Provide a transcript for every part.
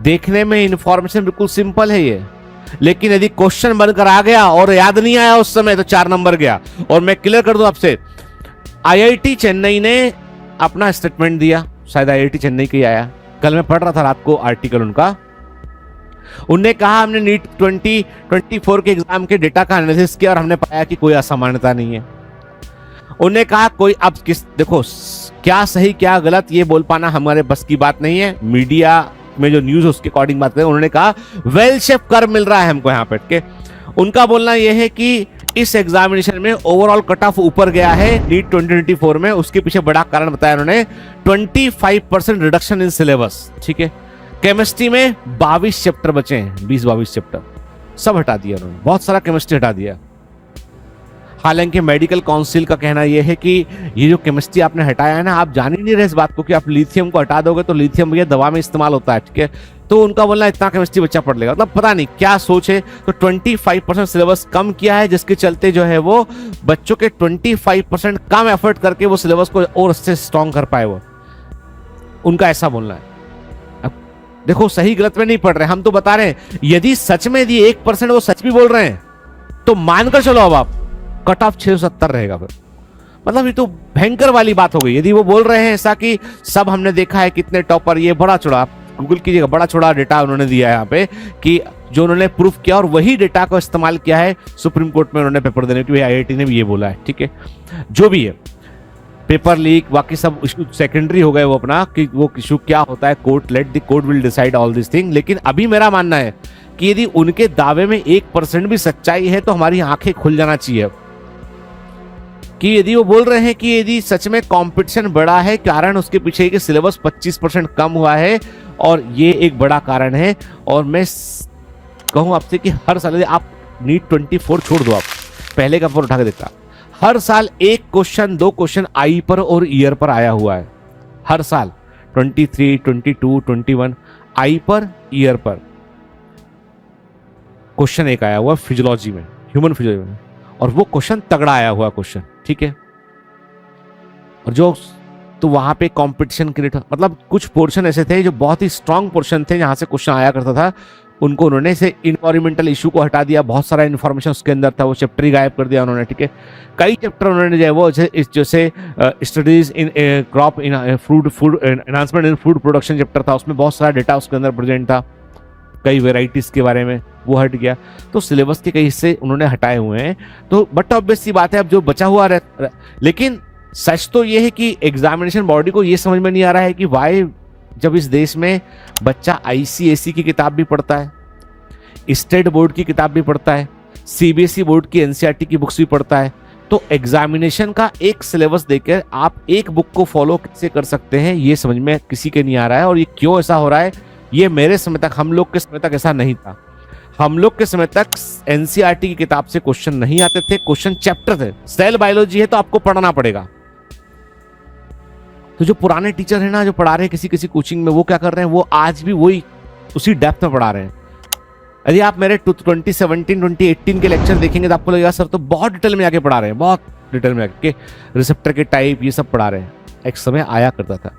देखने में इंफॉर्मेशन बिल्कुल सिंपल है ये, लेकिन यदि क्वेश्चन बनकर आ गया और याद नहीं आया उस समय तो 4 नंबर गया। और मैं क्लियर कर दूं आपसे, आईआईटी चेन्नई ने अपना स्टेटमेंट दिया, शायद आईआईटी चेन्नई का ही आया, कल मैं पढ़ रहा था रात को आर्टिकल उनका। उनने कहा हमने नीट 2024 के एग्जाम के डेटा का एनालिसिस किया और हमने पाया कि कोई असामान्यता नहीं है। उन्होंने कहा कोई अब किस देखो क्या सही क्या गलत ये बोल पाना हमारे बस की बात नहीं है, मीडिया में जो न्यूज उसके अकॉर्डिंग बात करें। उन्होंने कहा वेल शेप कर मिल रहा है हमको यहाँ पे के। उनका बोलना यह है कि इस एग्जामिनेशन में ओवरऑल कट ऑफ ऊपर गया है नीट 2024 में। उसके पीछे बड़ा कारण बताया उन्होंने 25% रिडक्शन इन सिलेबस। ठीक है, केमिस्ट्री में 22 चैप्टर बचे हैं, 20-22 चैप्टर सब हटा दिया उन्होंने, बहुत सारा केमिस्ट्री हटा दिया। हालांकि मेडिकल काउंसिल का कहना यह है कि ये जो केमिस्ट्री आपने हटाया है ना, आप जान ही नहीं रहे इस बात को कि आप लिथियम को हटा दोगे तो लिथियम भैया दवा में इस्तेमाल होता है। ठीक है, तो उनका बोलना इतना केमिस्ट्री बच्चा पढ़ लेगा, मतलब पता नहीं क्या सोच है। तो 25% सिलेबस कम किया है, जिसके चलते जो है वो बच्चों के 25% कम एफर्ट करके वो सिलेबस को और उससे स्ट्रॉन्ग कर पाए, वो उनका ऐसा बोलना है। अब देखो सही गलत में नहीं पढ़ रहे, हम तो बता रहे हैं यदि सच में यदि 1% वो सच भी बोल रहे हैं तो मानकर चलो अब आप कट ऑफ 670 रहेगा फिर। मतलब ये तो भयंकर वाली बात हो गई। यदि वो बोल रहे हैं ऐसा कि सब हमने देखा है कितने टॉपर, ये बड़ा चौड़ा गूगल कीजिएगा, बड़ा छोड़ा डेटा उन्होंने दिया है यहाँ पे कि जो उन्होंने प्रूफ किया और वही डेटा को इस्तेमाल किया है सुप्रीम कोर्ट में उन्होंने पेपर देने की। आईआईटी ने भी ये बोला है। ठीक है, जो भी है पेपर लीक बाकी सब इशू सेकेंडरी हो गए वो अपना कि वो इशू क्या होता है, court let the court will decide all this thing. लेकिन अभी मेरा मानना है कि यदि उनके दावे में 1% भी सच्चाई है तो हमारी आंखें खुल जाना चाहिए कि यदि वो बोल रहे हैं कि यदि सच में कंपटीशन बड़ा है, कारण उसके पीछे कि सिलेबस 25% कम हुआ है और ये एक बड़ा कारण है। और मैं कहूं आपसे कि हर साल यदि आप नीट 24 छोड़ दो, आप पहले का पेपर उठा के देखा, हर साल 1 क्वेश्चन 2 क्वेश्चन आई पर और ईयर पर आया हुआ है। हर साल 23, 22, 21 आई पर ईयर पर क्वेश्चन एक आया हुआ फिजियोलॉजी में, ह्यूमन फिजियोलॉजी में, और वो क्वेश्चन तगड़ा आया हुआ क्वेश्चन। ठीक है, और जो तो वहां पे कंपटीशन क्रिएट, मतलब कुछ पोर्शन ऐसे थे जो बहुत ही स्ट्रांग पोर्शन थे जहां से क्वेश्चन आया करता था, उनको उन्होंने से इन्वायरमेंटल इशू को हटा दिया। बहुत सारा इन्फॉर्मेशन उसके अंदर था, वो चैप्टर ही गायब कर दिया उन्होंने। ठीक है, कई चैप्टर उन्होंने जो है वो जैसे studies in crop in food enhancement in food production chapter था, उसमें बहुत सारा डेटा उसके अंदर प्रेजेंट था, कई वेराइटीज के बारे में, वो हट गया। तो सिलेबस के कई हिस्से उन्होंने हटाए हुए हैं। तो बट ऑब्वियस सी बात है अब जो बचा हुआ लेकिन सच तो ये है कि एग्जामिनेशन बॉडी को ये समझ में नहीं आ रहा है कि वाई जब इस देश में बच्चा आईसीएसई की किताब भी पढ़ता है, स्टेट बोर्ड की किताब भी पढ़ता है, सीबीएसई बोर्ड की एनसीईआरटी की बुक्स भी पढ़ता है, तो एग्जामिनेशन का एक सिलेबस देकर आप एक बुक को फॉलो कैसे कर सकते हैं ये समझ में किसी के नहीं आ रहा है। और ये क्यों ऐसा हो रहा है, ये मेरे समय तक, हम लोग के समय तक ऐसा नहीं था। हम लोग के समय तक एनसीईआरटी की किताब से क्वेश्चन नहीं आते थे, क्वेश्चन चैप्टर थे। सेल बायोलॉजी है तो आपको पढ़ना पड़ेगा। तो जो पुराने टीचर है ना, जो पढ़ा रहे हैं किसी किसी कोचिंग में, वो क्या कर रहे हैं, वो आज भी वही उसी डेप्थ में पढ़ा रहे हैं। यदि आप मेरे 2017 2018 के लेक्चर देखेंगे तो आपको लगेगा सर तो बहुत डिटेल में आके पढ़ा रहे हैं, बहुत डिटेल में आके रिसेप्टर के टाइप ये सब पढ़ा रहे हैं। एक समय आया करता था,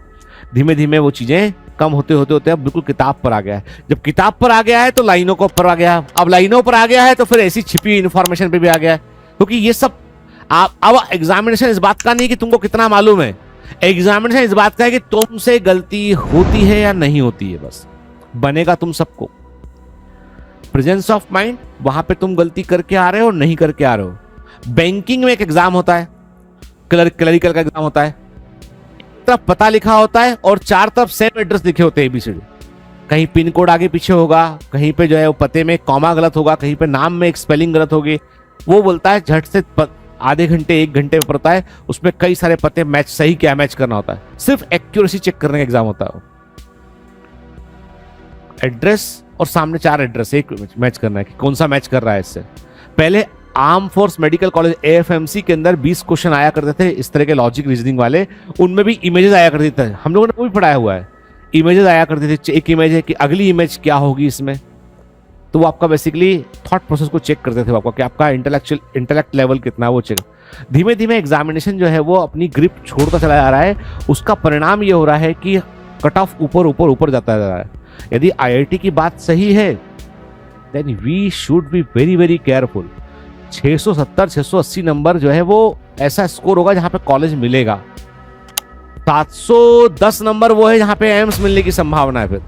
धीमे धीमे वो चीजें कम होते होते होते अब बिल्कुल किताब पर आ गया है। जब किताब पर आ गया है तो लाइनों को ऊपर आ गया, अब लाइनों पर आ गया है तो फिर ऐसी छिपी इन्फॉर्मेशन पे भी आ गया है। क्योंकि ये सब अब एग्जामिनेशन इस बात का नहीं कि तुमको कितना मालूम है, एग्जामिनेशन इस बात का है कि तुमसे गलती होती है या नहीं होती है, बस बनेगा तुम सबको। प्रेजेंस ऑफ माइंड, वहां पे तुम गलती करके आ रहे हो नहीं करके आ रहे हो। बैंकिंग में एक एग्जाम होता है, क्लरिकल का एग्जाम होता है, तरफ पता लिखा होता है और 4 तरफ सेम एड्रेस लिखे होते हैं एबीसीडी। कहीं पिन कोड आगे पीछे होगा, कहीं पे जो है वो पते में कॉमा गलत होगा, कहीं पे नाम में एक स्पेलिंग गलत होगी। वो बोलता है झट से आधे घंटे 1 घंटे में पड़ता है, उसमें कई सारे पते मैच, सही क्या मैच करना होता है, सिर्फ एक्यूरेसी चेक करने का एग्जाम होता है। एड्रेस और सामने 4 एड्रेस एक मैच करना है कि कौन सा मैच कर रहा है। इससे पहले arm force medical college AFMC के अंदर 20 क्वेश्चन आया करते थे इस तरह के लॉजिक रीजनिंग वाले, उनमें भी इमेजेस आया करती थे, हम लोगों ने वो भी पढ़ाया हुआ है। इमेजेस आया करते थे, एक इमेज है कि अगली इमेज क्या होगी इसमें, तो वो आपका बेसिकली थॉट प्रोसेस को चेक करते थे आपका कि आपका इंटेलेक्ट लेवल कितना है, वो चेक। धीमे धीमे एग्जामिनेशन जो है वो अपनी ग्रिप छोड़ता चला जा रहा है। उसका परिणाम ये हो रहा है कि कट ऑफ ऊपर ऊपर ऊपर जाता जा रहा है। यदि आईआईटी की बात सही है then we should be very very careful. 670 680 number जो है वो ऐसा स्कोर होगा जहां पे कॉलेज मिलेगा। 710 नंबर वो है जहां पे एम्स मिलने की संभावना है। फिर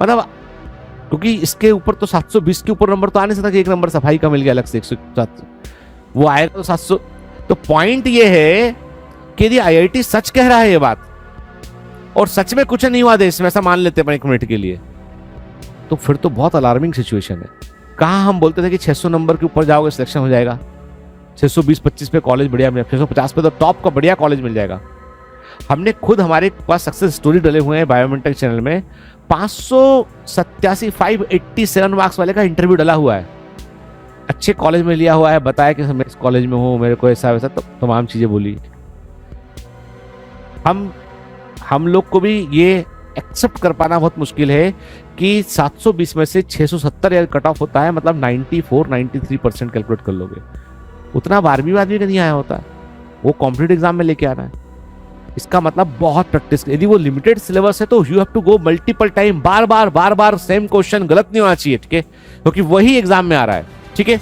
मतलब क्योंकि इसके ऊपर तो 720 के ऊपर नंबर तो आने से था कि एक नंबर सफाई का मिल गया अलग से 107 वो आएगा तो 700। तो पॉइंट ये है कि यदि आईआईटी सच कह रहा है ये बात और सच में कुछ नहीं हुआ देश में, ऐसा मान लेते हैं 1 मिनट के लिए, तो फिर तो बहुत अलार्मिंग सिचुएशन है। कहाँ हम बोलते थे कि 600 नंबर के ऊपर जाओगे सिलेक्शन हो जाएगा, 620-25 पे कॉलेज बढ़िया मिल, 650 पे तो टॉप का बढ़िया कॉलेज मिल जाएगा। हमने खुद हमारे पास सक्सेस स्टोरी डले हुए हैं बायोमेंटेक चैनल में, 587 मार्क्स वाले का इंटरव्यू डला हुआ है, अच्छे कॉलेज में लिया हुआ है, बताया कि मैं इस कॉलेज में हूँ, मेरे को ऐसा वैसा तमाम चीजें बोली। हम लोग को भी ये एक्सेप्ट कर पाना बहुत मुश्किल है कि 720 में से 670 या कट ऑफ होता है, मतलब 94-93% कैलकुलेट कर लोगे। उतना 12वीं आदमी का नहीं आया होता, वो कॉम्पिटिटिव एग्जाम में लेके आना है। इसका मतलब बहुत प्रैक्टिस। यदि वो लिमिटेड सिलेबस है तो you have to go multiple time, बार बार सेम क्वेश्चन गलत नहीं होना चाहिए, ठीक है, क्योंकि वही एग्जाम में आ रहा है, ठीक है।